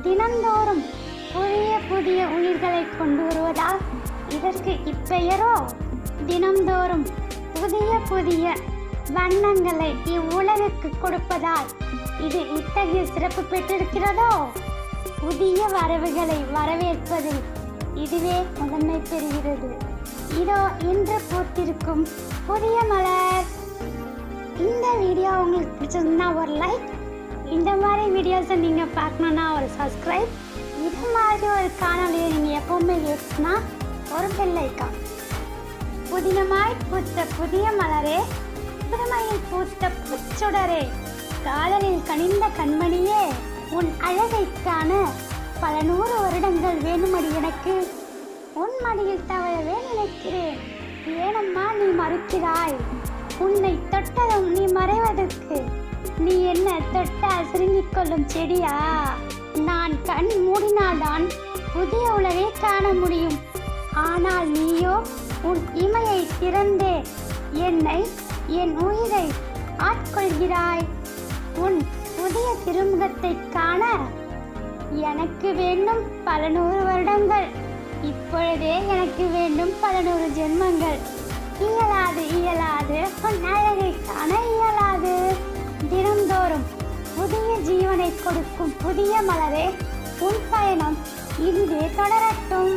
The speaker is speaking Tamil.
தினந்தோறும் புதிய புதிய உயிர்களை கொண்டு வருவதால் இதற்கு இப்பெயரோ? தினந்தோறும் புதிய புதிய வண்ணங்களை இவ்வுலகுக்கு கொடுப்பதால் இது இத்தகைய சிறப்பு பெற்றிருக்கிறதோ? புதிய வரவுகளை வரவேற்பதில் இதுவே முதன்மை பெறுகிறது. இதோ இன்று பூத்திருக்கும் புதிய மலர். இந்த வீடியோ உங்களுக்கு பிடிச்சதுன்னா ஒரு லைக், இந்த மாதிரி வீடியோஸை நீங்கள் பார்க்கணுன்னா ஒரு சப்ஸ்கிரைப், இது மாதிரி ஒரு காணொலியை நீங்கள் எப்போவுமே கேட்கணும்னா ஒரு பெல் ஐக்கான். புதினமாய் பூத்த புதிய மலரே, புதுமையில் பூத்த புச்சுடரே, காதலில் கனிந்த கண்மணியே, உன் அழகை காண பல 100 வருடங்கள் வேணுமடி எனக்கு. உன் மடியில் தவழவே நினைக்கிறேன், ஏனம்மா நீ மறுக்கிறாய்? உன்னை தொட்டதும் நீ மறைவதற்கு நீ என்ன தொட்டால் சுருங்கிக் கொள்ளும் செடியா? நான் கண் மூடினால்தான் புதிய உலகை காண முடியும். ஆனால் நீயோ உன் இமையை திறந்தே என்னை, என் உயிரை ஆட்கொள்கிறாய். உன் புதிய திருமுகத்தை காண எனக்கு வேண்டும் பல 100 வருடங்கள். இப்பொழுதே எனக்கு வேண்டும் பல 100 ஜென்மங்கள். இயலாது இயலாது, உன் அழகை காண இயலாது. தினந்தோறும் புதிய ஜீவனை கொடுக்கும் புதிய மலரே, உன் பயணம் இனிதே தொடரட்டும்.